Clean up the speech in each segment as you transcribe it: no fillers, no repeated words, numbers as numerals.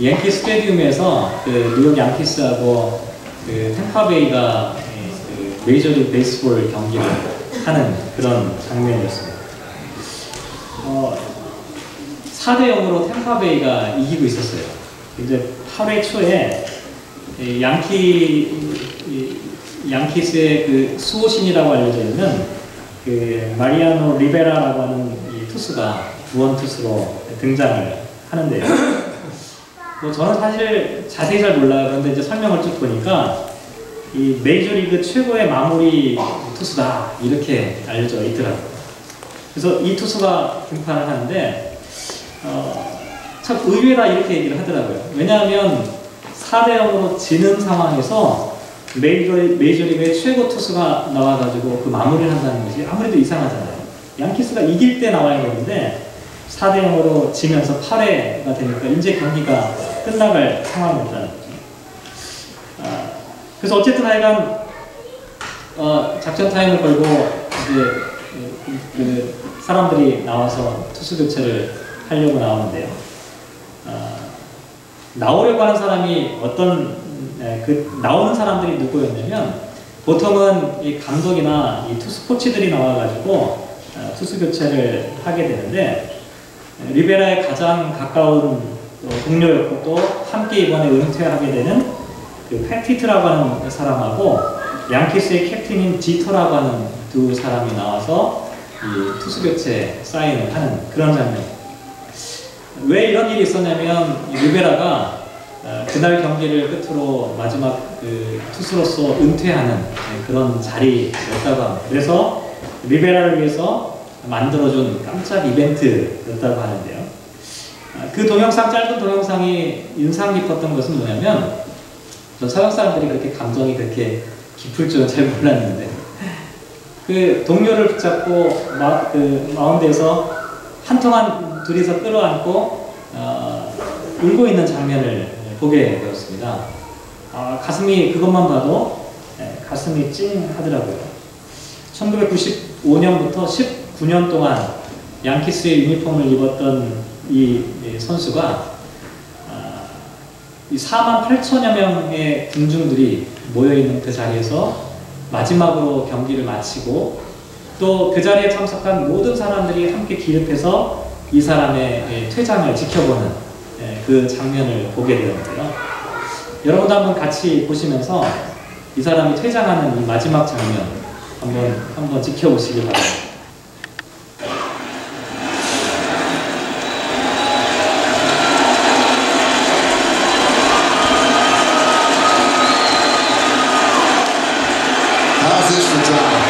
양키 스테디움에서 그 뉴욕 양키스하고 그 템파베이가 그 메이저리그 베이스볼 경기를 하는 그런 장면이었습니다. 4대 0으로 템파베이가 이기고 있었어요. 이제 8회 초에 양키스의 그 수호신이라고 알려져 있는 그 마리아노 리베라라고 하는 이 투수가 구원 투수로 등장을 하는데요. 뭐 저는 사실 자세히 잘 몰라요. 그런데 이제 설명을 쭉 보니까 이 메이저리그 최고의 마무리 투수다 이렇게 알려져 있더라고요. 그래서 이 투수가 등판을 하는데 참 의외다 이렇게 얘기를 하더라고요. 왜냐하면 4대 0으로 지는 상황에서 메이저리그의 최고 투수가 나와가지고 그 마무리를 한다는 것이 아무래도 이상하잖아요. 양키스가 이길 때 나와야 되는데 4대 0으로 지면서 8회가 되니까 이제 경기가 끝나갈 상황이었다는 거죠. 그래서 어쨌든 하여간 작전 타임을 걸고 이제 그 사람들이 나와서 투수 교체를 하려고 나오는데요. 나오려고 하는 사람이 나오는 사람들이 누구였냐면 보통은 이 감독이나 이 투수 코치들이 나와가지고 투수 교체를 하게 되는데 리베라의 가장 가까운 동료였고 또 함께 이번에 은퇴하게 되는 그 패티트라고 하는 사람하고 양키스의 캡틴인 지터라고 하는 두 사람이 나와서 이 투수 교체 사인을 하는 그런 장면. 왜 이런 일이 있었냐면 리베라가 그날 경기를 끝으로 마지막 그 투수로서 은퇴하는 그런 자리였다고 합니다. 그래서 리베라를 위해서 만들어준 깜짝 이벤트였다고 하는데요. 그 동영상, 짧은 동영상이 인상 깊었던 것은 뭐냐면 저 서양 사람들이 그렇게 감정이 그렇게 깊을 줄은 잘 몰랐는데 그 동료를 붙잡고 그 마운드에서 한동안 둘이서 끌어안고 울고 있는 장면을 보게 되었습니다. 가슴이 그것만 봐도 가슴이 찡하더라고요. 1995년부터 19년 동안 양키스의 유니폼을 입었던 이 선수가 이 48,000여 명의 군중들이 모여있는 그 자리에서 마지막으로 경기를 마치고 또 그 자리에 참석한 모든 사람들이 함께 기립해서 이 사람의 퇴장을 지켜보는 그 장면을 보게 되었는데요. 여러분도 한번 같이 보시면서 이 사람이 퇴장하는 이 마지막 장면 한번 지켜보시기 바랍니다. How's this for drama?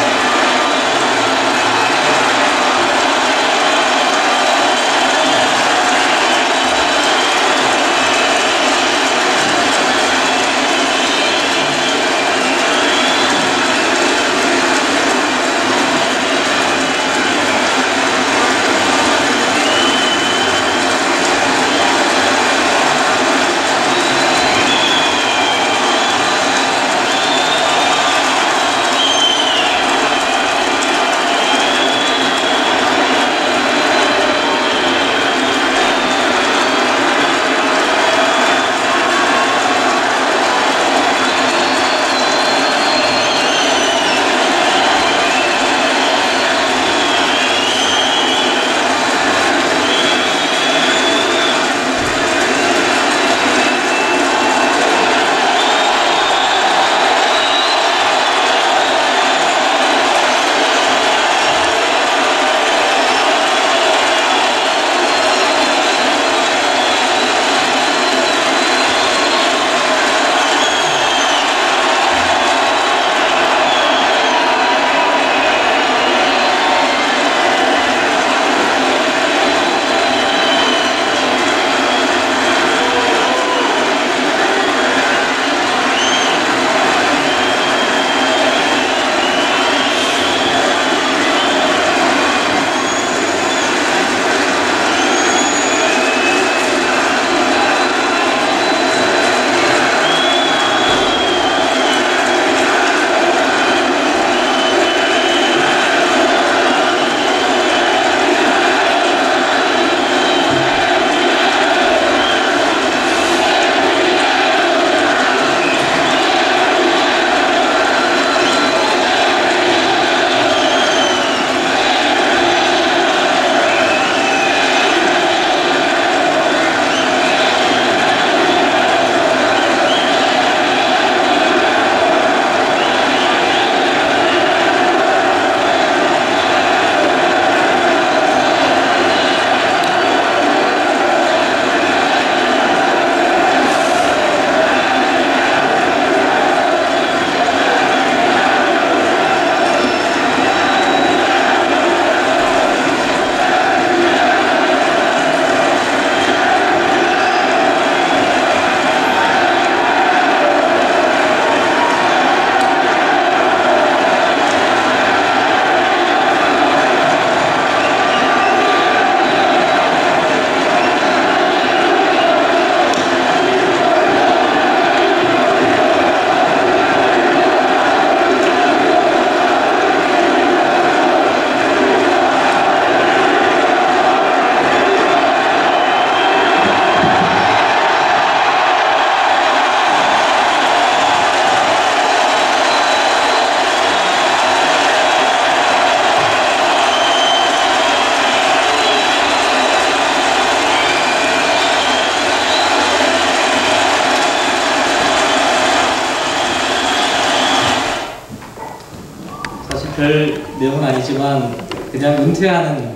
별 내용은 아니지만 그냥 은퇴하는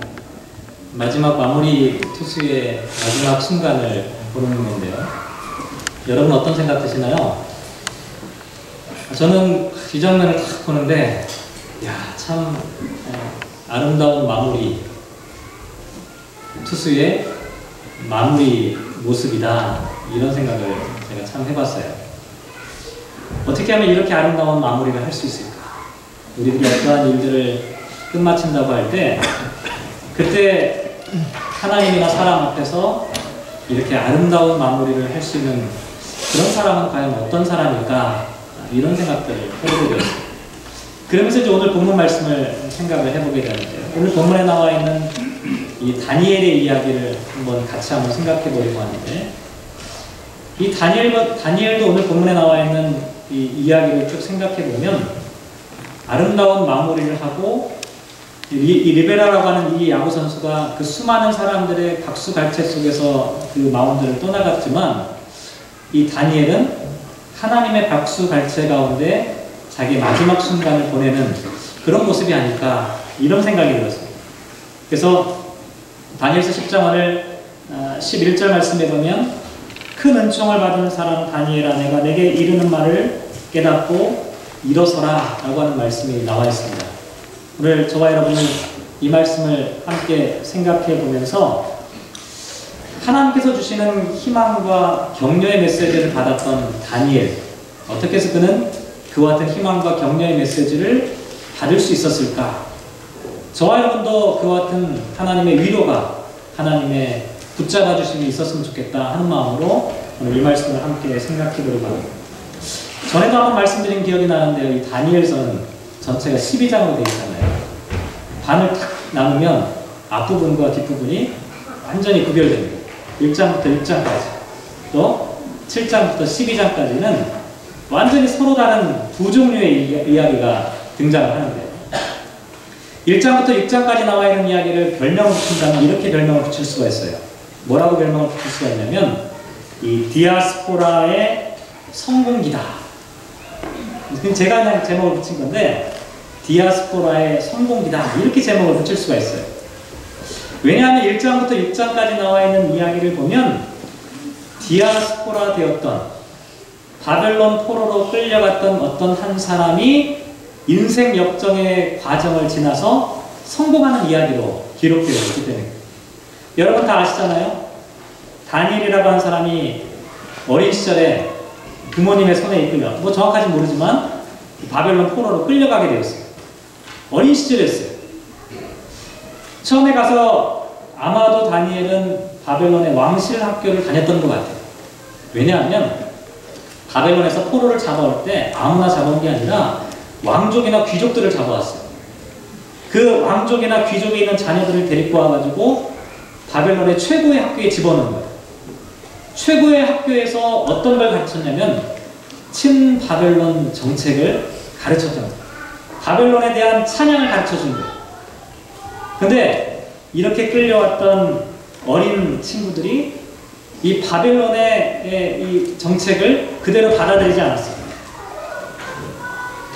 마지막 마무리 투수의 마지막 순간을 보는 건데요. 여러분 어떤 생각 드시나요? 저는 이 장면을 딱 보는데 참 아름다운 마무리, 투수의 마무리 모습이다, 이런 생각을 제가 참 해봤어요. 어떻게 하면 이렇게 아름다운 마무리를 할 수 있을까? 우리들이 어떠한 일들을 끝마친다고 할 때 그때 하나님이나 사람 앞에서 이렇게 아름다운 마무리를 할 수 있는 그런 사람은 과연 어떤 사람일까? 이런 생각들을 해보게 되었어요. 그러면서 이제 오늘 본문 말씀을 생각을 해보게 되는데요. 오늘 본문에 나와 있는 이 다니엘의 이야기를 같이 한번 생각해 보려고 하는데, 이 다니엘도 오늘 본문에 나와 있는 이 이야기를 쭉 생각해 보면 아름다운 마무리를 하고, 이 리베라라고 하는 이 야구 선수가 그 수많은 사람들의 박수갈채 속에서 그 마운드를 떠나갔지만, 이 다니엘은 하나님의 박수갈채 가운데 자기 마지막 순간을 보내는 그런 모습이 아닐까, 이런 생각이 들었습니다. 그래서 다니엘서 10장을 11절 말씀에 보면, 큰 은총을 받은 사람 다니엘아, 내가 내게 이르는 말을 깨닫고 일어서라 라고 하는 말씀이 나와 있습니다. 오늘 저와 여러분은 이 말씀을 함께 생각해 보면서 하나님께서 주시는 희망과 격려의 메시지를 받았던 다니엘, 어떻게 해서 그는 그와 같은 희망과 격려의 메시지를 받을 수 있었을까? 저와 여러분도 그와 같은 하나님의 위로가, 하나님의 붙잡아 주심이 있었으면 좋겠다 하는 마음으로 오늘 이 말씀을 함께 생각해 보려고 합니다. 전에도 한번 말씀드린 기억이 나는데요. 이 다니엘서는 전체가 12장으로 되어 있잖아요. 반을 탁 나누면 앞부분과 뒷부분이 완전히 구별됩니다. 1장부터 6장까지, 또 7장부터 12장까지는 완전히 서로 다른 두 종류의 이야기가 등장을 하는데요. 1장부터 6장까지 나와 있는 이야기를 별명을 붙인다면 이렇게 별명을 붙일 수가 있어요. 뭐라고 별명을 붙일 수가 있냐면, 이 디아스포라의 성공기다. 제가 그냥 제목을 붙인 건데, 디아스포라의 성공기다, 이렇게 제목을 붙일 수가 있어요. 왜냐하면 1장부터 6장까지 나와 있는 이야기를 보면 디아스포라 되었던, 바벨론 포로로 끌려갔던 어떤 한 사람이 인생 역정의 과정을 지나서 성공하는 이야기로 기록되어 있기 때문에, 여러분 다 아시잖아요. 다니엘이라고 하는 사람이 어린 시절에 부모님의 손에 이끌려, 정확하지 모르지만 바벨론 포로로 끌려가게 되었어요. 어린 시절이었어요. 처음에 가서 아마도 다니엘은 바벨론의 왕실 학교를 다녔던 것 같아요. 왜냐하면 바벨론에서 포로를 잡아올 때 아무나 잡아온 게 아니라 왕족이나 귀족들을 잡아왔어요. 그 왕족이나 귀족에 있는 자녀들을 데리고 와가지고 바벨론의 최고의 학교에 집어넣은 거예요. 최고의 학교에서 어떤 걸 가르쳤냐면 친 바벨론 정책을 가르쳤던 거예요. 바벨론에 대한 찬양을 가르쳐준 거예요. 근데 이렇게 끌려왔던 어린 친구들이 이 바벨론의 이 정책을 그대로 받아들이지 않았어요.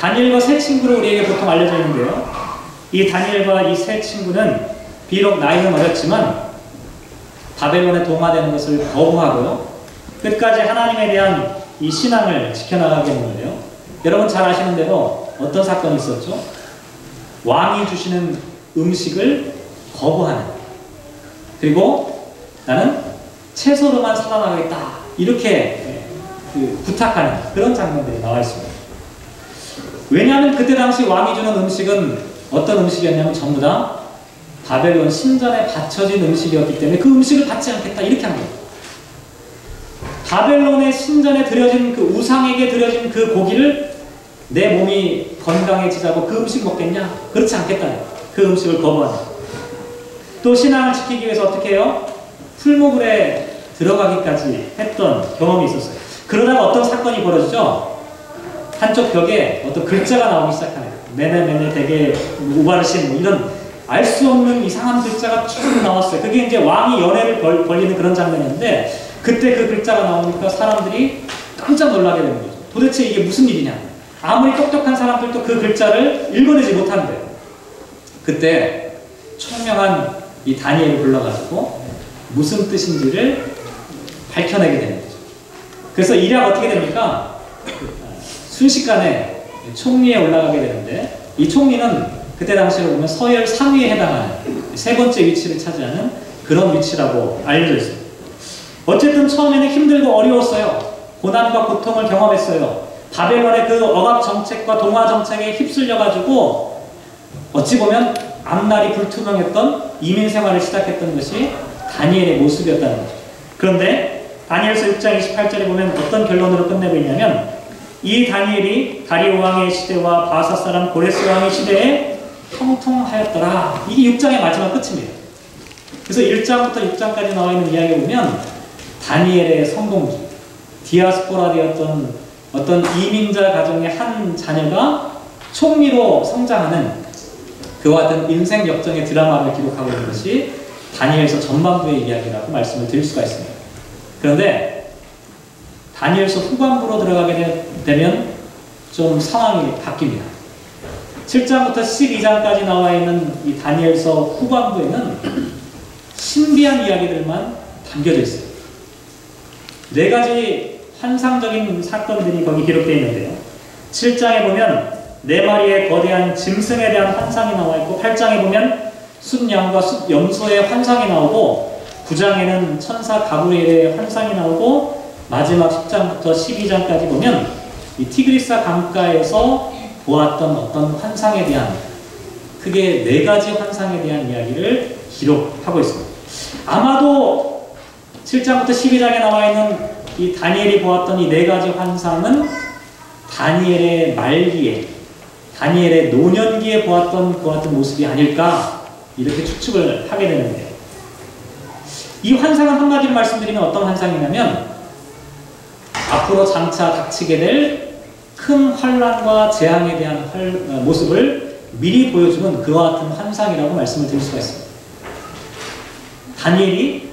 다니엘과 세 친구로 우리에게 보통 알려져 있는데요. 이 다니엘과 이 세 친구는 비록 나이는 어렸지만 바벨론에 동화되는 것을 거부하고요, 끝까지 하나님에 대한 이 신앙을 지켜나가게 했는데요. 여러분 잘 아시는 대로 어떤 사건이 있었죠? 왕이 주시는 음식을 거부하는, 그리고 나는 채소로만 살아나가겠다, 이렇게 부탁하는 그런 장면들이 나와 있습니다. 왜냐하면 그때 당시 왕이 주는 음식은 어떤 음식이었냐면 전부 다 바벨론 신전에 바쳐진 음식이었기 때문에 그 음식을 받지 않겠다, 이렇게 한 거예요. 바벨론의 신전에 드려진 그 우상에게 드려진 그 고기를 내 몸이 건강해지자고 그 음식 먹겠냐? 그렇지 않겠다. 그 음식을 거부하는. 또 신앙을 지키기 위해서 어떻게 해요? 풀무불에 들어가기까지 했던 경험이 있었어요. 그러다가 어떤 사건이 벌어지죠? 한쪽 벽에 어떤 글자가 나오기 시작하네요. 메네메네 되게 우바르신 이런 알 수 없는 이상한 글자가 쭉 나왔어요. 그게 이제 왕이 연회를 벌리는 그런 장면이었는데, 그때 그 글자가 나오니까 사람들이 깜짝 놀라게 되는 거죠. 도대체 이게 무슨 일이냐? 아무리 똑똑한 사람들도 그 글자를 읽어내지 못한대요. 그때 총명한 이 다니엘을 불러가지고 무슨 뜻인지를 밝혀내게 되는 거죠. 그래서 일약 어떻게 됩니까? 순식간에 총리에 올라가게 되는데, 이 총리는 그때 당시로 보면 서열 상위에 해당하는 세 번째 위치를 차지하는 그런 위치라고 알려져 있습니다. 어쨌든 처음에는 힘들고 어려웠어요. 고난과 고통을 경험했어요. 바벨론의 그 억압 정책과 동화 정책에 휩쓸려가지고 어찌 보면 앞날이 불투명했던 이민 생활을 시작했던 것이 다니엘의 모습이었다는 거죠. 그런데 다니엘서 6장 28절에 보면 어떤 결론으로 끝내고 있냐면, 이 다니엘이 다리오 왕의 시대와 바사 사람 고레스 왕의 시대에 형통하였더라. 이게 6장의 마지막 끝입니다. 그래서 1장부터 6장까지 나와 있는 이야기를 보면 다니엘의 성공기, 디아스포라 되었던 어떤 이민자 가정의 한 자녀가 총리로 성장하는 그와 같은 인생 역정의 드라마를 기록하고 있는 것이 다니엘서 전반부의 이야기라고 말씀을 드릴 수가 있습니다. 그런데 다니엘서 후반부로 들어가게 되면 좀 상황이 바뀝니다. 7장부터 12장까지 나와 있는 이 다니엘서 후반부에는 신비한 이야기들만 담겨져 있어요. 4가지 환상적인 사건들이 거기 기록되어 있는데요. 7장에 보면 4마리의 거대한 짐승에 대한 환상이 나와 있고, 8장에 보면 숫양과 숫염소의 환상이 나오고, 9장에는 천사 가브리엘의 환상이 나오고, 마지막 10장부터 12장까지 보면 이 티그리스 강가에서 보았던 어떤 환상에 대한, 크게 4가지 환상에 대한 이야기를 기록하고 있습니다. 아마도 7장부터 12장에 나와 있는 이 다니엘이 보았던 이 4가지 환상은 다니엘의 말기에, 다니엘의 노년기에 보았던 그 같은 모습이 아닐까, 이렇게 추측을 하게 되는데요. 이 환상은 한마디로 말씀드리면 어떤 환상이냐면, 앞으로 장차 닥치게 될 큰 환란과 재앙에 대한 모습을 미리 보여주는 그와 같은 환상이라고 말씀을 드릴 수가 있습니다. 다니엘이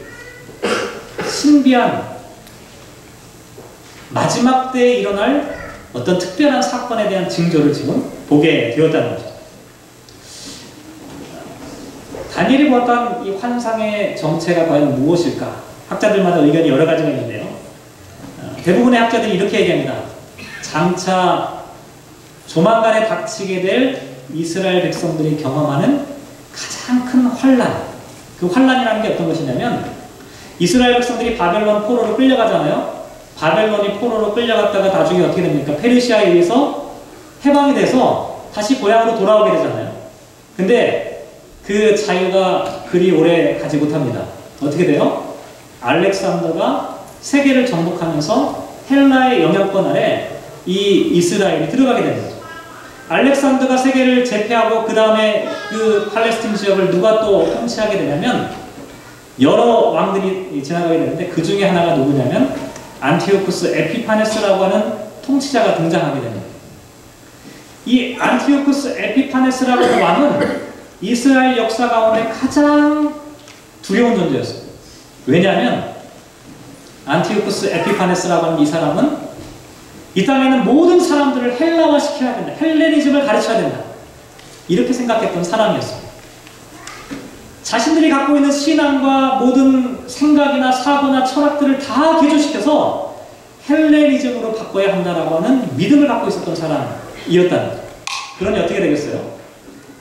신비한 마지막 때에 일어날 어떤 특별한 사건에 대한 징조를 지금 보게 되었다는 것이죠. 다니엘이 보았던 이 환상의 정체가 과연 무엇일까? 학자들마다 의견이 여러 가지가 있는데요. 대부분의 학자들이 이렇게 얘기합니다. 장차 조만간에 닥치게 될 이스라엘 백성들이 경험하는 가장 큰 환란, 그 환란이라는 게 어떤 것이냐면, 이스라엘 백성들이 바벨론 포로로 끌려가잖아요. 바벨론이 포로로 끌려갔다가 나중에 어떻게 됩니까? 페르시아에 의해서 해방이 돼서 다시 고향으로 돌아오게 되잖아요. 근데 그 자유가 그리 오래 가지 못합니다. 어떻게 돼요? 알렉산더가 세계를 정복하면서 헬라의 영향권 아래 이 이스라엘이 들어가게 되는 거죠. 알렉산더가 세계를 제패하고 그 다음에 그 팔레스틴 지역을 누가 또 통치하게 되냐면, 여러 왕들이 지나가게 되는데 그 중에 하나가 누구냐면 안티오쿠스 에피파네스라고 하는 통치자가 등장하게 됩니다. 이 안티오쿠스 에피파네스라고 하는 왕은 이스라엘 역사 가운데 가장 두려운 존재였어요. 왜냐하면 안티오쿠스 에피파네스라고 하는 이 사람은 이 땅에 있는 모든 사람들을 헬라화 시켜야 된다, 헬레니즘을 가르쳐야 된다, 이렇게 생각했던 사람이었습니다. 자신들이 갖고 있는 신앙과 모든 생각이나 사고나 철학들을 다 개조시켜서 헬레니즘으로 바꿔야 한다라고 하는 믿음을 갖고 있었던 사람이었다는 거죠. 그러니 어떻게 되겠어요?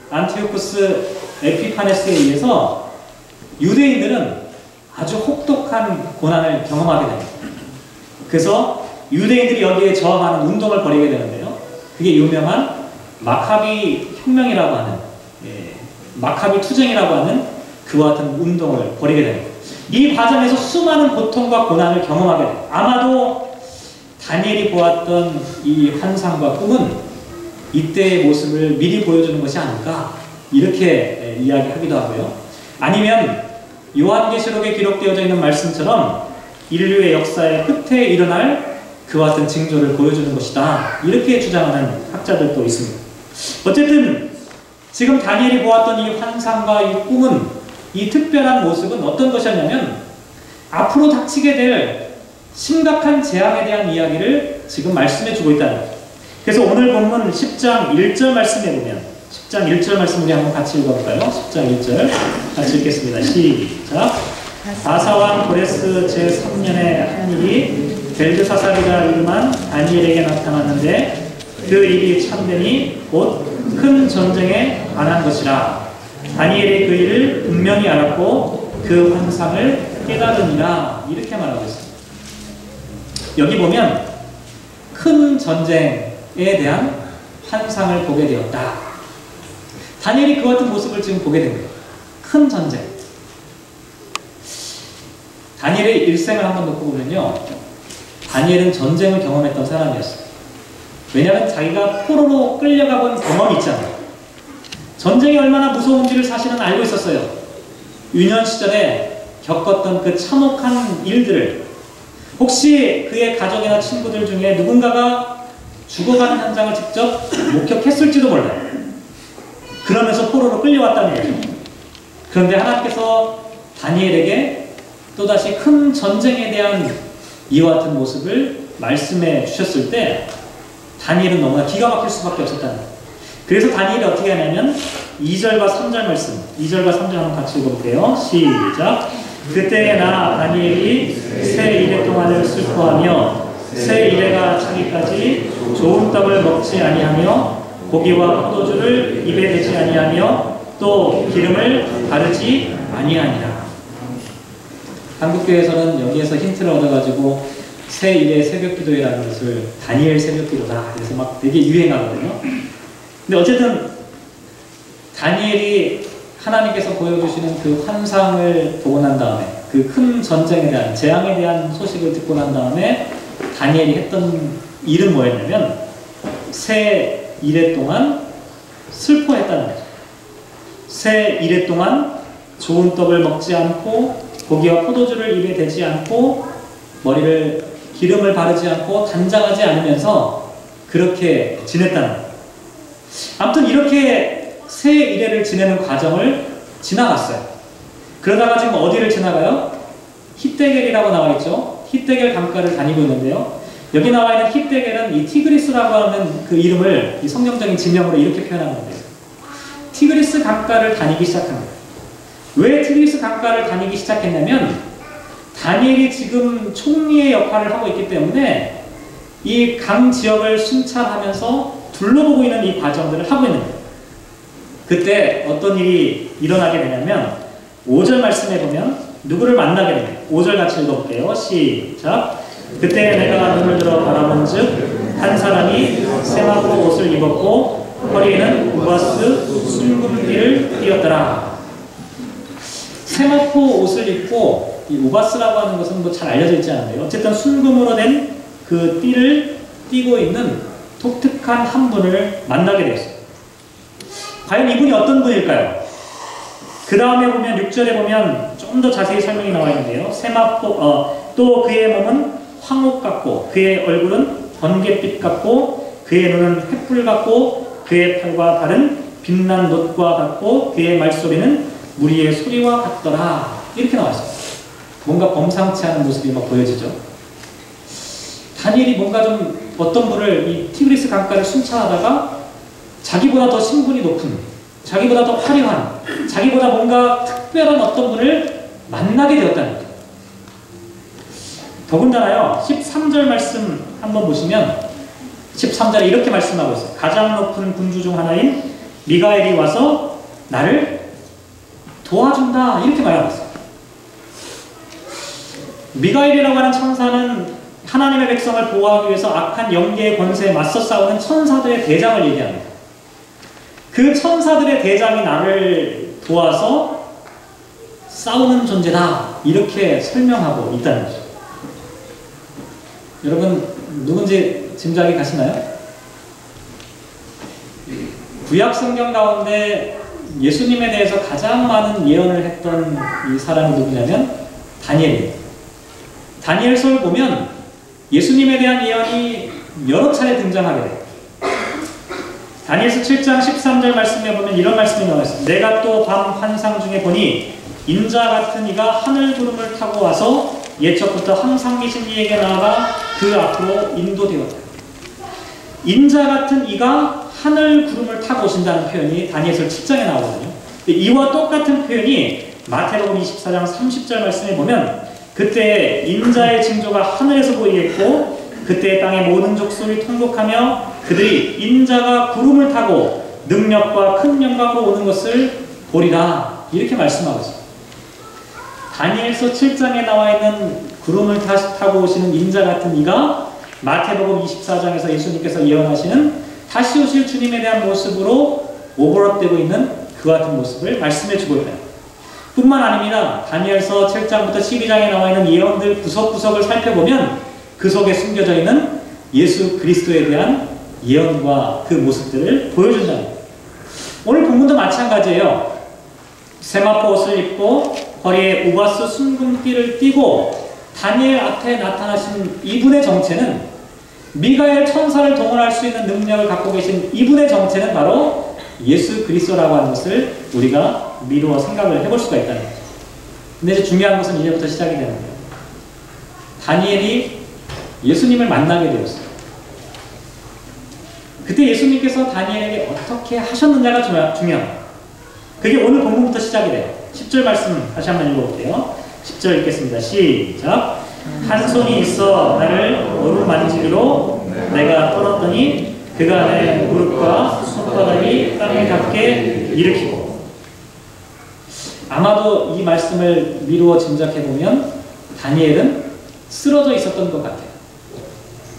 안티오쿠스 에피파네스에 의해서 유대인들은 아주 혹독한 고난을 경험하게 됩니다. 그래서 유대인들이 여기에 저항하는 운동을 벌이게 되는데요. 그게 유명한 마카비 혁명이라고 하는, 마카비 투쟁이라고 하는 그와 같은 운동을 벌이게 됩니다. 이 과정에서 수많은 고통과 고난을 경험하게 됩니다. 아마도 다니엘이 보았던 이 환상과 꿈은 이때의 모습을 미리 보여주는 것이 아닐까, 이렇게 이야기하기도 하고요. 아니면 요한계시록에 기록되어져 있는 말씀처럼 인류의 역사의 끝에 일어날 그와 같은 징조를 보여주는 것이다, 이렇게 주장하는 학자들도 있습니다. 어쨌든 지금 다니엘이 보았던 이 환상과 이 꿈은, 이 특별한 모습은 어떤 것이었냐면, 앞으로 닥치게 될 심각한 재앙에 대한 이야기를 지금 말씀해 주고 있다는 거죠. 그래서 오늘 본문 10장 1절 말씀에 보면 10장 1절 말씀 우리 한번 같이 읽어볼까요? 10장 1절 같이 읽겠습니다. 시작. 바사왕 고레스 제3년에 한 일이 벨드사사리가 이름한 다니엘에게 나타났는데 그 일이 참되니 곧 큰 전쟁에 관한 것이라. 다니엘이 그 일을 분명히 알았고 그 환상을 깨달으니라. 이렇게 말하고 있습니다. 여기 보면 큰 전쟁에 대한 환상을 보게 되었다. 다니엘이 그 같은 모습을 지금 보게 된 거예요. 큰 전쟁. 다니엘의 일생을 한번 놓고 보면요, 다니엘은 전쟁을 경험했던 사람이었어요. 왜냐하면 자기가 포로로 끌려가 본 경험이 있잖아요. 전쟁이 얼마나 무서운지를 사실은 알고 있었어요. 유년 시절에 겪었던 그 참혹한 일들을, 혹시 그의 가족이나 친구들 중에 누군가가 죽어가는 현장을 직접 목격했을지도 몰라요. 그러면서 포로로 끌려왔다는 거죠. 그런데 하나님께서 다니엘에게 또다시 큰 전쟁에 대한 이와 같은 모습을 말씀해 주셨을 때 다니엘은 너무나 기가 막힐 수밖에 없었다는 거예요. 그래서 다니엘이 어떻게 하냐면 2절과 3절 말씀, 2절과 3절 한번 같이 읽어볼게요. 시작. 그때 나 다니엘이 새 이래 동안을 슬퍼하며 새 이래가 차기까지 좋은 떡을 먹지 아니하며 고기와 포도주를 입에 대지 아니하며 또 기름을 바르지 아니하니라. 한국교회에서는 여기에서 힌트를 얻어가지고 새 일의 새벽기도회라는 것을 다니엘 새벽기도다 그래서 막 되게 유행하거든요. 근데 어쨌든 다니엘이 하나님께서 보여주시는 그 환상을 보고 난 다음에 그 큰 전쟁에 대한 재앙에 대한 소식을 듣고 난 다음에 다니엘이 했던 일은 뭐였냐면 새 이래 동안 슬퍼했다는 거죠. 새 이래 동안 좋은 떡을 먹지 않고 고기와 포도주를 입에 대지 않고 머리를 기름을 바르지 않고 단장하지 않으면서 그렇게 지냈다는 거예요. 아무튼 이렇게 새 이래를 지내는 과정을 지나갔어요. 그러다가 지금 어디를 지나가요? hit데겔이라고 나와 있죠. hit데겔 강가를 다니고 있는데요. 여기 나와 있는 hit데겔은 이 티그리스라고 하는 그 이름을 이 성경적인 지명으로 이렇게 표현하는 건데요. 티그리스 강가를 다니기 시작합니다. 왜 티그리스 강가를 다니기 시작했냐면 다니엘이 지금 총리의 역할을 하고 있기 때문에 이 강 지역을 순찰하면서 둘러보고 있는 이 과정들을 하고 있는 거예요. 그때 어떤 일이 일어나게 되냐면 5절 말씀에 보면 누구를 만나게 됩니다. 5절 같이 읽어볼게요. 시작. 그때 내가 눈을 들어 바라본 즉 한 사람이 세마포 옷을 입었고 허리에는 우바스 순금띠를 띠었더라. 세마포 옷을 입고 이 우바스라고 하는 것은 뭐 잘 알려져 있지 않은데요. 어쨌든 순금으로 된 그 띠를 띠고 있는 독특한 한 분을 만나게 되었어요. 과연 이분이 어떤 분일까요? 그 다음에 보면 6절에 보면 좀 더 자세히 설명이 나와 있는데요. 또 그의 몸은 황옥 같고 그의 얼굴은 번갯빛 같고 그의 눈은 횃불 같고 그의 팔과 발은 빛난 놋과 같고 그의 말소리는 무리의 소리와 같더라. 이렇게 나와 있어요. 뭔가 범상치 않은 모습이 막 보여지죠. 다니엘이 뭔가 좀 어떤 분을 이 티그리스 강가를 순찰하다가 자기보다 더 신분이 높은, 자기보다 더 화려한, 자기보다 뭔가 특별한 어떤 분을 만나게 되었다는 거죠. 더군다나요, 13절 말씀 한번 보시면 13절에 이렇게 말씀하고 있어요. 가장 높은 군주 중 하나인 미가엘이 와서 나를 도와준다. 이렇게 말하고 있어요. 미가엘이라고 하는 천사는 하나님의 백성을 보호하기 위해서 악한 영계의 권세에 맞서 싸우는 천사들의 대장을 얘기합니다. 그 천사들의 대장이 나를 도와서 싸우는 존재다. 이렇게 설명하고 있다는 거죠. 여러분 누군지 짐작이 가시나요? 구약 성경 가운데 예수님에 대해서 가장 많은 예언을 했던 이 사람이 누구냐면 다니엘입니다. 다니엘서를 보면 예수님에 대한 예언이 여러 차례 등장하게 돼요. 다니엘서 7장 13절 말씀에 보면 이런 말씀이 나와 있습니다. 내가 또 밤 환상 중에 보니 인자 같은 이가 하늘 구름을 타고 와서 옛적부터 항상 계신 이에게 나아가 그 앞으로 인도되었다. 인자 같은 이가 하늘 구름을 타고 오신다는 표현이 다니엘서 7장에 나오거든요. 이와 똑같은 표현이 마태복음 24장 30절 말씀에 보면 그때 인자의 징조가 하늘에서 보이겠고 그때 땅의 모든 족속이 통곡하며 그들이 인자가 구름을 타고 능력과 큰 영광으로 오는 것을 보리라 이렇게 말씀하고 있습니다. 다니엘서 7장에 나와 있는 구름을 타고 오시는 인자 같은 이가 마태복음 24장에서 예수님께서 예언하시는 다시 오실 주님에 대한 모습으로 오버랩되고 있는 그 같은 모습을 말씀해 주고 있다. 뿐만 아닙니다. 다니엘서 7장부터 12장에 나와 있는 예언들 구석구석을 살펴보면 그 속에 숨겨져 있는 예수 그리스도에 대한 예언과 그 모습들을 보여준다는 거예요. 오늘 본문도 마찬가지예요. 세마포 옷을 입고 허리에 우바스 순금띠를 띠고 다니엘 앞에 나타나신 이분의 정체는 미가엘 천사를 동원할 수 있는 능력을 갖고 계신 이분의 정체는 바로 예수 그리스도라고 하는 것을 우리가 미루어 생각을 해볼 수가 있다는 거죠. 근데 이제 중요한 것은 이제부터 시작이 되는 거예요. 다니엘이 예수님을 만나게 되었어요. 그때 예수님께서 다니엘에게 어떻게 하셨느냐가 중요합니다. 그게 오늘 본문부터 시작이 돼요. 10절 말씀 다시 한번 읽어볼게요. 10절 읽겠습니다. 시작. 한 손이 있어 나를 어루만지기로 내가 떨었더니 그가 내 무릎과 손바닥이 땅에 닿게 일으키고. 아마도 이 말씀을 미루어 짐작해보면 다니엘은 쓰러져 있었던 것 같아요.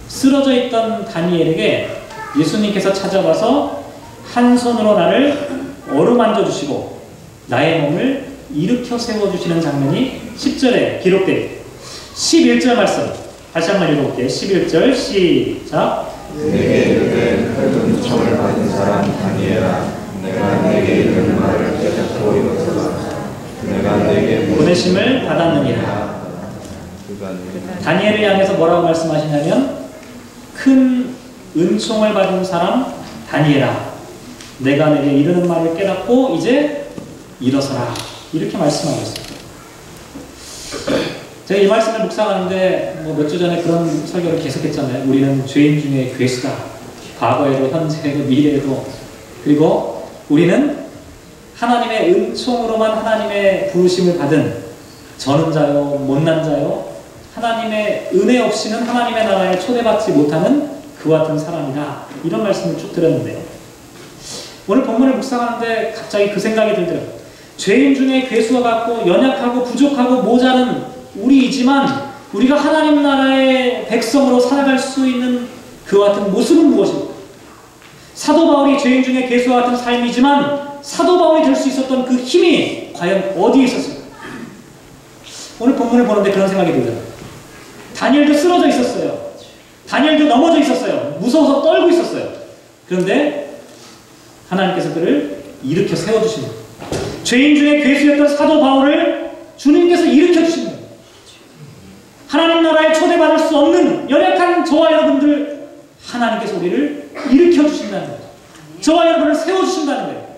쓰러져 있던 다니엘에게 예수님께서 찾아와서 한 손으로 나를 어루만져 주시고 나의 몸을 일으켜 세워주시는 장면이 10절에 기록됩니다. 11절 말씀 다시 한번 읽어볼게요. 11절 시작. 내게 이르되 큰 은총을 받은 사람 다니엘아 내가 내게 이르는 말을 깨닫고 이르노라. 내가 내게 보내심을 받았느니라. 다니엘을 향해서 뭐라고 말씀하시냐면 큰 은총을 받은 사람 다니엘아 내가 내게 이르는 말을 깨닫고 이제 일어서라 이렇게 말씀하고 있습니다. 제가 이 말씀을 묵상하는데 몇 주 전에 그런 설교를 계속했잖아요. 우리는 죄인 중에 괴수다. 과거에도 현재에도 미래에도. 그리고 우리는 하나님의 은총으로만 하나님의 부르심을 받은 저는 자요 못난 자요 하나님의 은혜 없이는 하나님의 나라에 초대받지 못하는 그와 같은 사람이다. 이런 말씀을 쭉 드렸는데요. 오늘 본문을 묵상하는데 갑자기 그 생각이 들더라고요. 죄인 중에 괴수와 같고 연약하고 부족하고 모자른 우리이지만 우리가 하나님 나라의 백성으로 살아갈 수 있는 그와 같은 모습은 무엇입니까? 사도 바울이 죄인 중에 괴수와 같은 삶이지만 사도 바울이 될 수 있었던 그 힘이 과연 어디에 있었을까? 오늘 본문을 보는데 그런 생각이 들더라고요. 다니엘도 쓰러져 있었어요. 다니엘도 넘어져 있었어요. 무서워서 떨고 있었어요. 그런데 하나님께서 그를 일으켜 세워주신 거예요. 죄인 중에 괴수였던 사도 바울을 주님께서 일으켜 주신 거예요. 하나님 나라에 초대받을 수 없는 연약한 저와 여러분들 하나님께서 우리를 일으켜 주신다는 거예요. 저와 여러분을 세워주신다는 거예요.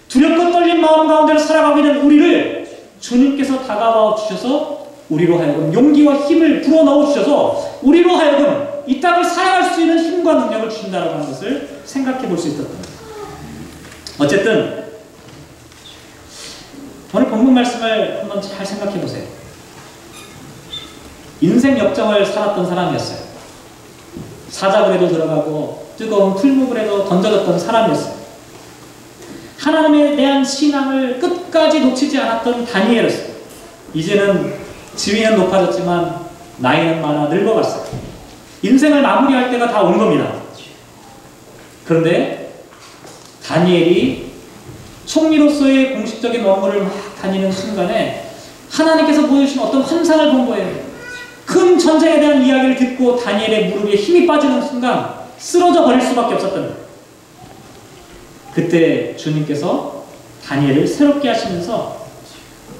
두렵고 떨린 마음 가운데로 살아가고 있는 우리를 주님께서 다가와 주셔서 우리로 하여금 용기와 힘을 불어넣어 주셔서 우리로 하여금 이 땅을 살아갈 수 있는 힘과 능력을 주신다고 하는 것을 생각해 볼 수 있었던 거예요. 어쨌든 오늘 본문 말씀을 한번 잘 생각해 보세요. 인생 역정을 살았던 사람이었어요. 사자굴에도 들어가고 뜨거운 풀무불에도 던져졌던 사람이었어요. 하나님에 대한 신앙을 끝까지 놓치지 않았던 다니엘이었어요. 이제는 지위는 높아졌지만 나이는 많아 늙어갔어요. 인생을 마무리할 때가 다 온 겁니다. 그런데 다니엘이 총리로서의 공식적인 업무를 막 다니는 순간에 하나님께서 보여주신 어떤 환상을 본 거예요. 큰 전쟁에 대한 이야기를 듣고 다니엘의 무릎에 힘이 빠지는 순간 쓰러져 버릴 수밖에 없었던 거예요. 그때 주님께서 다니엘을 새롭게 하시면서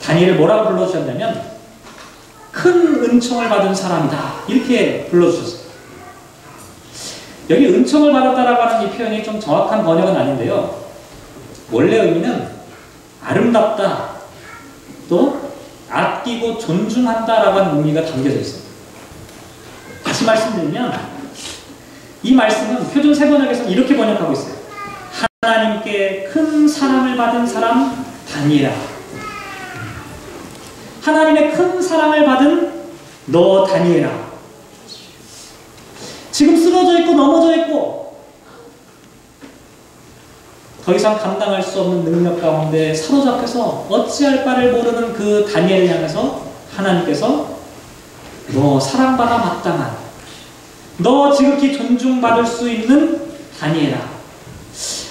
다니엘을 뭐라고 불러주셨냐면 큰 은총을 받은 사람이다 이렇게 불러주셨어요. 여기 은총을 받았다라고 하는 이 표현이 좀 정확한 번역은 아닌데요. 원래 의미는 아름답다 또 아끼고 존중한다라고 하는 의미가 담겨져 있습니다. 다시 말씀드리면 이 말씀은 표준 세번역에서는 이렇게 번역하고 있어요. 하나님께 큰 사랑을 받은 사람 다니엘아. 하나님의 큰 사랑을 받은 너 다니엘아. 지금 쓰러져 있고 넘어져 있고 더 이상 감당할 수 없는 능력 가운데 사로잡혀서 어찌할 바를 모르는 그 다니엘을 향해서 하나님께서 너 사랑받아 마땅한, 너 지극히 존중받을 수 있는 다니엘아.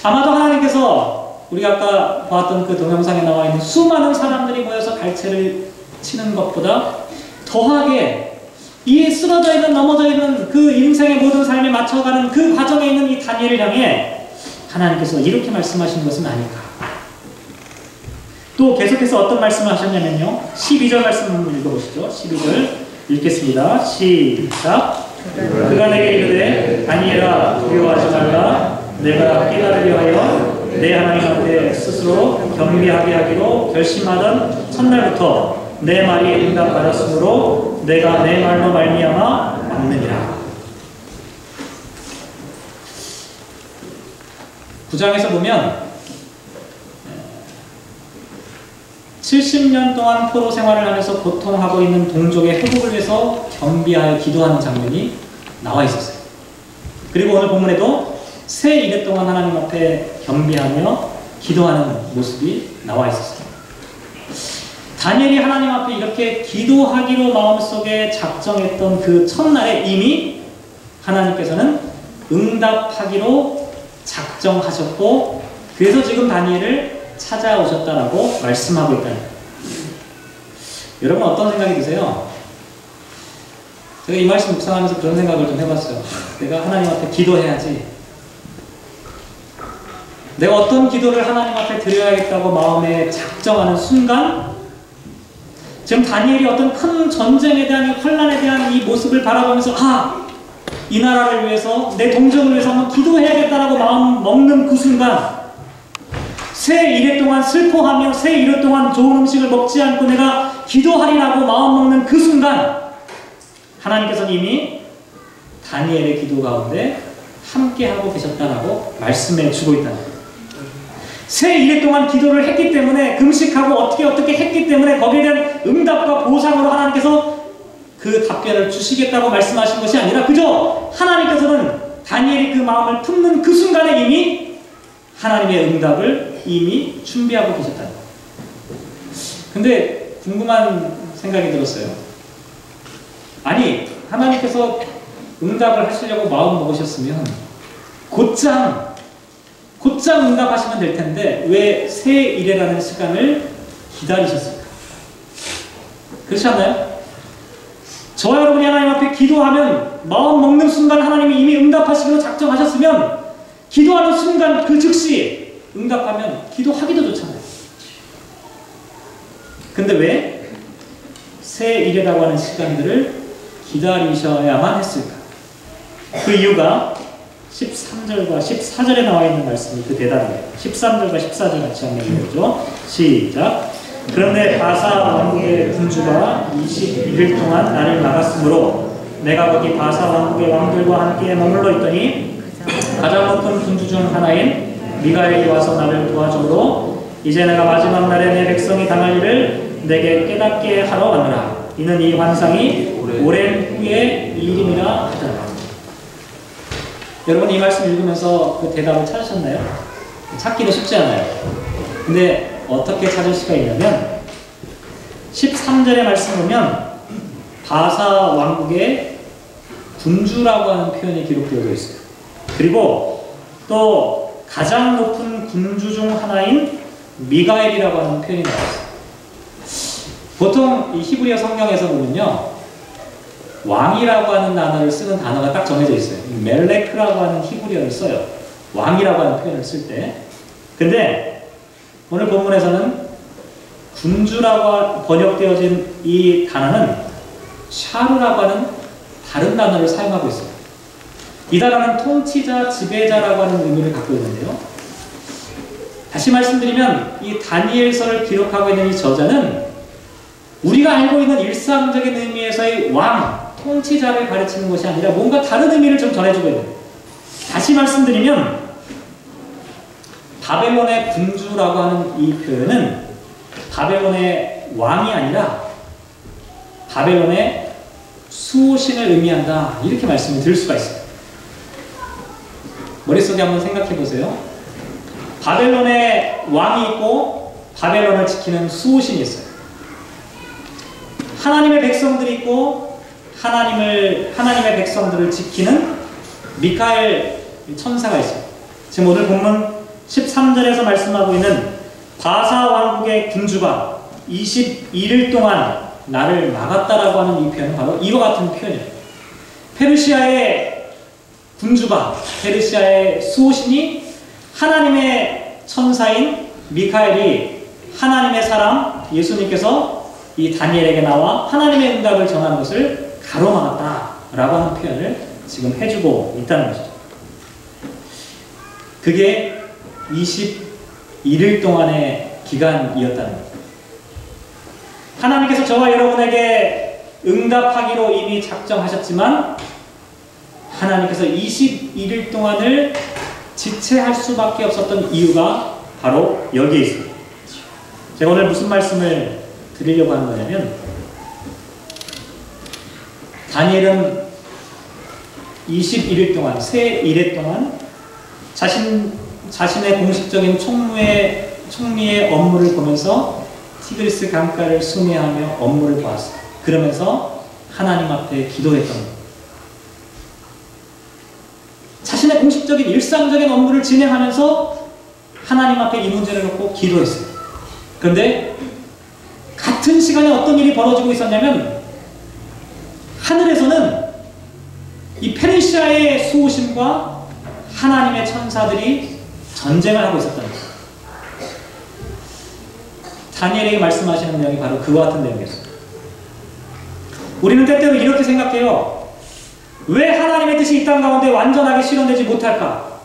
아마도 하나님께서 우리가 아까 보았던 그 동영상에 나와 있는 수많은 사람들이 모여서 갈채를 치는 것보다 더하게 이 쓰러져 있는 넘어져 있는 그 인생의 모든 삶에 맞춰가는 그 과정에 있는 이 다니엘을 향해 하나님께서 이렇게 말씀하신 것은 아닐까. 또 계속해서 어떤 말씀을 하셨냐면요, 12절 말씀 한번 읽어보시죠. 12절 읽겠습니다. 시작. 그가 내게 이르되 다니엘아 두려워하지 말라. 내가 깨달으려 하여 내 하나님 앞에 스스로 겸비하게 하기로 결심하던 첫날부터 내 말이 응답받았으므로 내가 내 말로 말미암아 막느니라. 9장에서 보면 70년 동안 포로 생활을 하면서 고통하고 있는 동족의 회복을 위해서 겸비하여 기도하는 장면이 나와 있었어요. 그리고 오늘 본문에도 새 이래 동안 하나님 앞에 겸비하며 기도하는 모습이 나와 있었어요. 다니엘이 하나님 앞에 이렇게 기도하기로 마음속에 작정했던 그 첫날에 이미 하나님께서는 응답하기로 작정하셨고, 그래서 지금 다니엘을 찾아오셨다라고 말씀하고 있다는 거예요. 여러분 어떤 생각이 드세요? 제가 이 말씀 묵상하면서 그런 생각을 좀 해봤어요. 내가 하나님 앞에 기도해야지. 내가 어떤 기도를 하나님 앞에 드려야겠다고 마음에 작정하는 순간, 지금 다니엘이 어떤 큰 전쟁에 대한, 이 환란에 대한 이 모습을 바라보면서 이 나라를 위해서, 내 동족을 위해서 한번 기도해야겠다라고 마음 먹는 그 순간, 새 이래 동안 슬퍼하며 새 이래 동안 좋은 음식을 먹지 않고 내가 기도하리라고 마음 먹는 그 순간, 하나님께서는 이미 다니엘의 기도 가운데 함께하고 계셨다라고 말씀해 주고 있다는 거예요. 새 이래 동안 기도를 했기 때문에, 금식하고 어떻게 했기 때문에 거기에 대한 응답과 보상으로 하나님께서 그 답변을 주시겠다고 말씀하신 것이 아니라, 그저 하나님께서는 다니엘이 그 마음을 품는 그 순간에 이미 하나님의 응답을 이미 준비하고 계셨다는 거예요. 근데 궁금한 생각이 들었어요. 아니, 하나님께서 응답을 하시려고 마음 먹으셨으면 곧장 응답하시면 될 텐데 왜 새 이래라는 시간을 기다리셨을까? 그렇지 않나요? 저와 여러분이 하나님 앞에 기도하면 마음 먹는 순간 하나님이 이미 응답하시기로 작정하셨으면 기도하는 순간 그 즉시 응답하면 기도하기도 좋잖아요. 근데 왜 새 이래라고 하는 시간들을 기다리셔야만 했을까? 그 이유가 13절과 14절에 나와 있는 말씀이 그 대답이에요. 13절과 14절 같이 한번 읽어보죠. 시작. 그런데 바사 왕국의 군주가 21일 동안 나를 막았으므로 내가 거기 바사 왕국의 왕들과 함께 머물러 있더니 가장 높은 군주 중 하나인 미가엘이 와서 나를 도와주므로 이제 내가 마지막 날에 내 백성이 당할 일을 내게 깨닫게 하러 왔노라. 이는 이 환상이 오랜 후의 일임이라 하더라. 여러분 이 말씀 읽으면서 그 대답을 찾으셨나요? 찾기도 쉽지 않아요. 근데 어떻게 찾을 수가 있냐면 13절의 말씀 보면 바사 왕국의 군주라고 하는 표현이 기록되어 있어요. 그리고 또 가장 높은 군주 중 하나인 미가엘이라고 하는 표현이 나왔어요. 보통 이 히브리어 성경에서 보면요, 왕이라고 하는 단어를 쓰는 단어가 딱 정해져 있어요. 멜레크라고 하는 히브리어를 써요. 왕이라고 하는 표현을 쓸 때. 근데 오늘 본문에서는 군주라고 번역되어진 이 단어는 샤루라고 하는 다른 단어를 사용하고 있어요. 이 단어는 통치자, 지배자라고 하는 의미를 갖고 있는데요. 다시 말씀드리면 이 다니엘서를 기록하고 있는 이 저자는 우리가 알고 있는 일상적인 의미에서의 왕, 통치자를 가르치는 것이 아니라 뭔가 다른 의미를 좀 전해주고 있는 거예요. 다시 말씀드리면 바벨론의 군주라고 하는 이 표현은 바벨론의 왕이 아니라 바벨론의 수호신을 의미한다, 이렇게 말씀을 드릴 수가 있어요. 머릿속에 한번 생각해 보세요. 바벨론의 왕이 있고 바벨론을 지키는 수호신이 있어요. 하나님의 백성들이 있고 하나님의 백성들을 지키는 미카엘 천사가 있어요. 지금 오늘 본문 13절에서 말씀하고 있는 바사 왕국의 군주가 21일 동안 나를 막았다라고 하는 이 표현은 바로 이와 같은 표현이에요. 페르시아의 군주가, 페르시아의 수호신이 하나님의 천사인 미카엘이 하나님의 사람 예수님께서 이 다니엘에게 나와 하나님의 응답을 전하는 것을 가로막았다라고 하는 표현을 지금 해주고 있다는 것이죠. 그게 21일 동안의 기간이었다는 것. 하나님께서 저와 여러분에게 응답하기로 이미 작정하셨지만 하나님께서 21일 동안을 지체할 수밖에 없었던 이유가 바로 여기에 있습니다. 제가 오늘 무슨 말씀을 드리려고 하는 거냐면, 다니엘은 21일 동안, 새 일해 동안 자신의 공식적인 총리의 업무를 보면서 티그리스 강가를 숭례하며 업무를 보았어요. 그러면서 하나님 앞에 기도했던 거예요. 자신의 공식적인 일상적인 업무를 진행하면서 하나님 앞에 이 문제를 놓고 기도했어요. 그런데 같은 시간에 어떤 일이 벌어지고 있었냐면, 하늘에서는 이 페르시아의 수호신과 하나님의 천사들이 전쟁을 하고 있었다는 거예요. 다니엘에게 말씀하시는 내용이 바로 그와 같은 내용이었어요. 우리는 때때로 이렇게 생각해요. 왜 하나님의 뜻이 이 땅 가운데 완전하게 실현되지 못할까?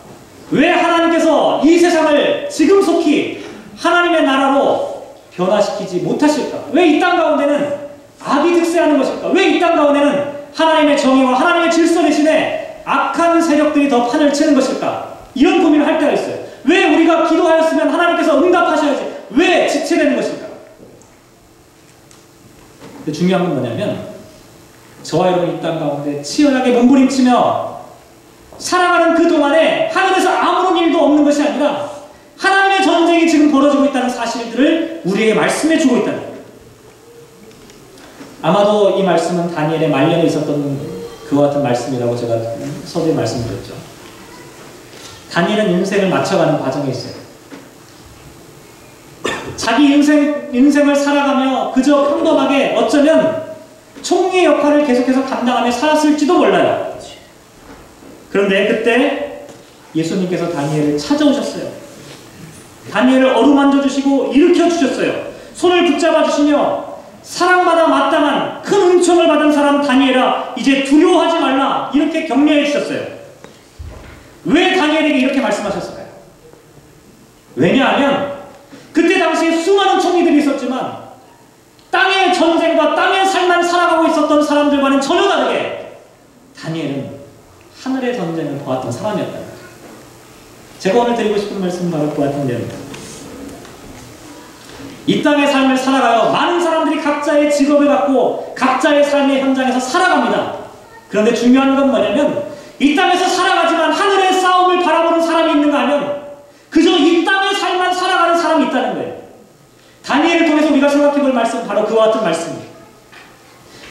왜 하나님께서 이 세상을 지금 속히 하나님의 나라로 변화시키지 못하실까? 왜 이 땅 가운데는 악이 득세하는 것일까? 왜 이 땅 가운데는 하나님의 정의와 하나님의 질서 대신에 악한 세력들이 더 판을 치는 것일까? 이런 고민을 할 때가 있어요. 왜 우리가 기도하였으면 하나님께서 응답하셔야지 왜 지체되는 것일까? 근데 중요한 건 뭐냐면, 저와 여러분 이 땅 가운데 치열하게 몸부림치며 살아가는 그 동안에 하늘에서 아무런 일도 없는 것이 아니라 하나님의 전쟁이 지금 벌어지고 있다는 사실들을 우리에게 말씀해 주고 있다는 거예요. 아마도 이 말씀은 다니엘의 말년에 있었던 그와 같은 말씀이라고 제가 서두에 말씀드렸죠. 다니엘은 인생을 맞춰가는 과정에 있어요. 자기 인생을 살아가며 그저 평범하게 어쩌면 총리의 역할을 계속해서 감당하며 살았을지도 몰라요. 그런데 그때 예수님께서 다니엘을 찾아오셨어요. 다니엘을 어루만져 주시고 일으켜 주셨어요. 손을 붙잡아 주시며 사랑받아 마땅한 큰 은총을 받은 사람 다니엘아, 이제 두려워하지 말라, 이렇게 격려해 주셨어요. 왜 다니엘에게 이렇게 말씀하셨을까요? 왜냐하면 그때 당시에 수많은 총리들이 있었지만 땅의 전쟁과 땅의 삶만 살아가고 있었던 사람들과는 전혀 다르게 다니엘은 하늘의 전쟁을 보았던 사람이었다. 제가 오늘 드리고 싶은 말씀은 바로 그 같은 내용입니다. 이 땅의 삶을 살아가요. 많은 사람들이 각자의 직업을 갖고 각자의 삶의 현장에서 살아갑니다. 그런데 중요한 건 뭐냐면, 이 땅에서 살아가지만 하늘의 싸움을 바라보는 사람이 있는가 하면 그저 이 땅의 삶만 살아가는 사람이 있다는 거예요. 다니엘을 통해서 우리가 생각해볼 말씀은 바로 그와 같은 말씀입니다.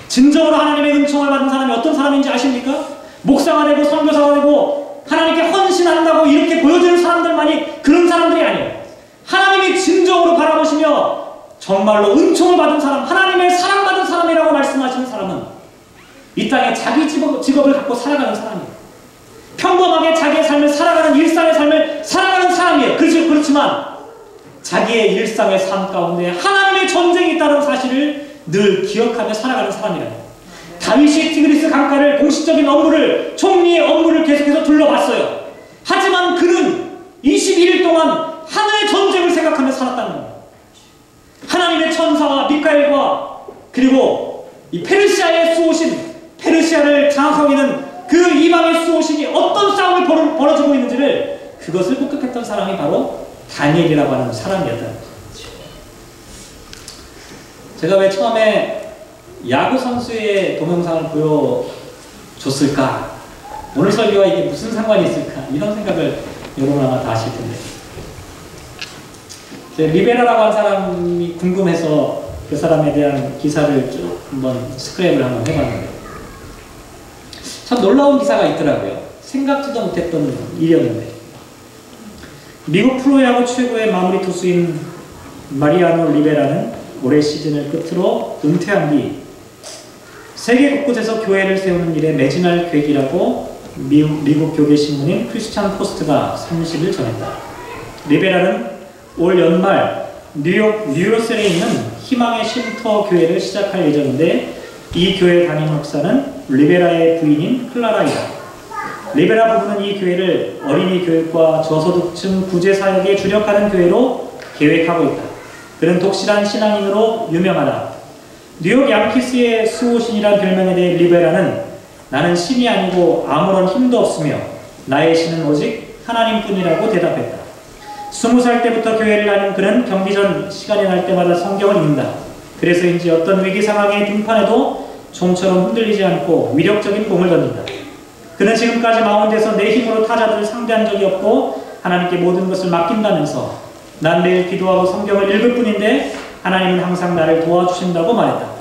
진정으로 하나님의 은총을 받은 사람이 어떤 사람인지 아십니까? 목사가 되고 선교사가 되고 하나님께 헌신한다고 이렇게 보여주는 사람들만이 그런 사람들이 아니에요. 하나님이 진정으로 바라보시며 정말로 은총을 받은 사람, 하나님의 사랑받은 사람이라고 말씀하시는 사람은 이 땅에 자기 직업을 갖고 살아가는 사람이에요. 평범하게 자기의 삶을 살아가는, 일상의 삶을 살아가는 사람이에요. 그렇지만 자기의 일상의 삶 가운데 하나님의 전쟁이 있다는 사실을 늘 기억하며 살아가는 사람이라요. 다윗이 티그리스 강가를 공식적인 업무를, 총리의 업무를 계속해서 둘러봤어요. 하지만 그는 21일 동안 하늘의 전쟁을 생각하며 살았다는 거예요. 하나님의 천사와 미카엘과 그리고 이 페르시아의 수호신, 페르시아를 장악하고 있는 그 이방의 수호신이 어떤 어떤 싸움이 벌어지고 있는지를 그것을 목격했던 사람이 바로 다니엘이라고 하는 사람이었다. 제가 왜 처음에 야구 선수의 동영상을 보여줬을까? 오늘 설교와 이게 무슨 상관이 있을까? 이런 생각을 여러분 아마 다 하실 텐데. 리베라라고 하는 사람이 궁금해서 그 사람에 대한 기사를 쭉 한번 스크랩을 한번 해봤는데 참 놀라운 기사가 있더라고요. 생각지도 못했던 일이었는데 미국 프로야구 최고의 마무리 투수인 마리아노 리베라는 올해 시즌을 끝으로 은퇴한 뒤 세계 곳곳에서 교회를 세우는 일에 매진할 계획이라고 미국 교계신문인 크리스찬 포스트가 30일 전했다. 리베라는 올 연말 뉴욕 뉴로셀에 있는 희망의 쉼터 교회를 시작할 예정인데 이 교회 담임 목사는 리베라의 부인인 클라라이다. 리베라 부부는 이 교회를 어린이 교육과 저소득층 구제 사역에 주력하는 교회로 계획하고 있다. 그는 독실한 신앙인으로 유명하다. 뉴욕 양키스의 수호신이란 별명에 대해 리베라는 나는 신이 아니고 아무런 힘도 없으며 나의 신은 오직 하나님뿐이라고 대답했다. 20살 때부터 교회를 다닌 그는 경기 전 시간이 날 때마다 성경을 읽는다. 그래서인지 어떤 위기 상황의 등판에도 종처럼 흔들리지 않고 위력적인 공을 던진다. 그는 지금까지 마운드에서 내 힘으로 타자들을 상대한 적이 없고 하나님께 모든 것을 맡긴다면서 난 매일 기도하고 성경을 읽을 뿐인데 하나님은 항상 나를 도와주신다고 말했다.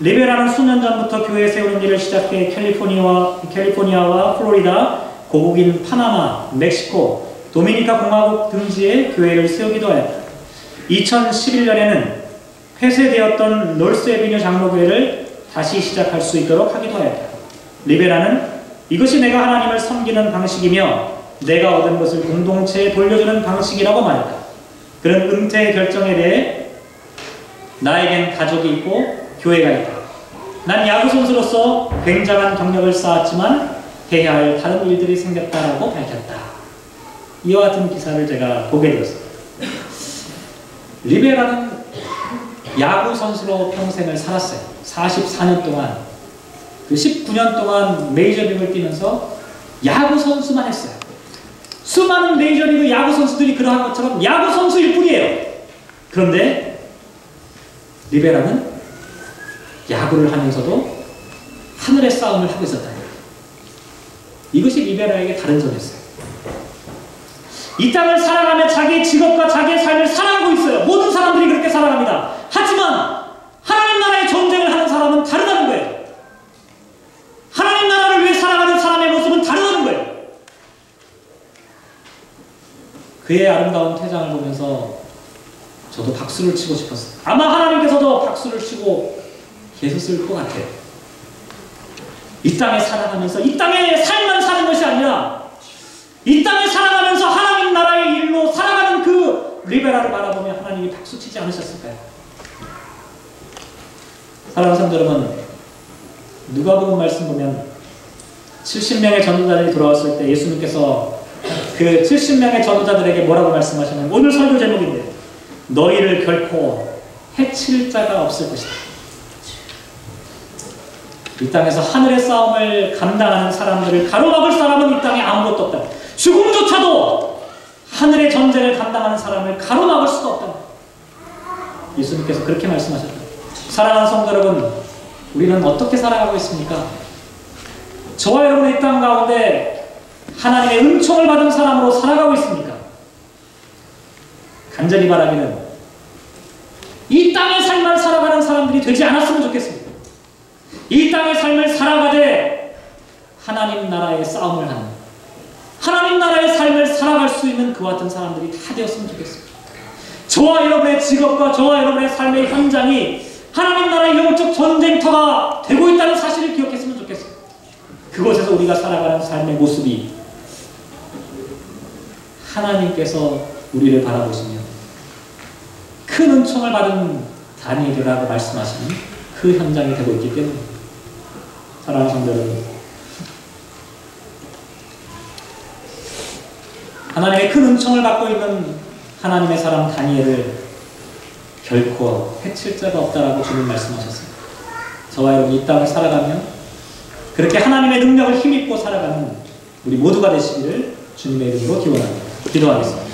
리베라는 수년 전부터 교회 세우는 일을 시작해 캘리포니아와 플로리다, 고국인 파나마, 멕시코, 도미니카 공화국 등지에 교회를 세우기도 하였다. 2011년에는 폐쇄되었던 놀스에비뉴 장로교회를 다시 시작할 수 있도록 하기도 하였다. 리베라는 이것이 내가 하나님을 섬기는 방식이며 내가 얻은 것을 공동체에 돌려주는 방식이라고 말했다. 그런 은퇴의 결정에 대해 나에겐 가족이 있고 교회가 있다. 난 야구 선수로서 굉장한 경력을 쌓았지만 해야 할 다른 일들이 생겼다라고 밝혔다. 이와 같은 기사를 제가 보게 되었습니다. 리베라는 야구 선수로 평생을 살았어요. 44년 동안, 그 19년 동안 메이저리그를 뛰면서 야구 선수만 했어요. 수많은 메이저리그 야구 선수들이 그러한 것처럼 야구 선수일 뿐이에요. 그런데 리베라는 야구를 하면서도 하늘의 싸움을 하고 있었다. 이것이 리베라에게 다른 점이었어요. 이 땅을 살아가며 자기의 직업과 자기의 삶을 살아가고 있어요. 모든 사람들이 그렇게 살아갑니다. 하지만 하나님 나라의 전쟁을 하는 사람은 다르다는 거예요. 하나님 나라를 위해 살아가는 사람의 모습은 다르다는 거예요. 그의 아름다운 퇴장을 보면서 저도 박수를 치고 싶었어요. 아마 하나님께서도 박수를 치고 계셨을 것 같아요. 이 땅에 살아가면서 이 땅의 삶만 사는 것이 아니라 이 땅에 살아가면서 하나님 나라의 일로 살아가는 그 리베라를 바라보며 하나님이 박수치지 않으셨을까요? 사랑하는 성도 여러분, 누가복음 말씀 보면 70명의 전도자들이 돌아왔을 때 예수님께서 그 70명의 전도자들에게 뭐라고 말씀하셨냐면 오늘 설교 제목인데 너희를 결코 해칠 자가 없을 것이다. 이 땅에서 하늘의 싸움을 감당하는 사람들을 가로막을 사람은 이 땅에 아무것도 없다. 죽음조차도 하늘의 전쟁을 감당하는 사람을 가로막을 수가 없다. 예수님께서 그렇게 말씀하셨다. 사랑하는 성도 여러분, 우리는 어떻게 살아가고 있습니까? 저와 여러분의 이 땅 가운데 하나님의 은총을 받은 사람으로 살아가고 있습니까? 간절히 바라기는 이 땅의 삶을 살아가는 사람들이 되지 않았으면 좋겠습니다. 이 땅의 삶을 살아가되 하나님 나라의 싸움을 하는, 하나님 나라의 삶을 살아갈 수 있는 그와 같은 사람들이 다 되었으면 좋겠습니다. 저와 여러분의 직업과 저와 여러분의 삶의 현장이 하나님 나라의 영적 전쟁터가 되고 있다는 사실을 기억했으면 좋겠습니다. 그곳에서 우리가 살아가는 삶의 모습이 하나님께서 우리를 바라보시며 큰 은총을 받은 다니엘이라고 말씀하시는 그 현장이 되고 있기 때문입니다. 사랑하는 성도 여러분, 하나님의 큰 은총을 받고 있는 하나님의 사람 다니엘을 결코 해칠 자가 없다라고 주님 말씀하셨습니다. 저와 여러분 이 땅을 살아가며 그렇게 하나님의 능력을 힘입고 살아가는 우리 모두가 되시기를 주님의 이름으로 기원합니다. 기도하겠습니다.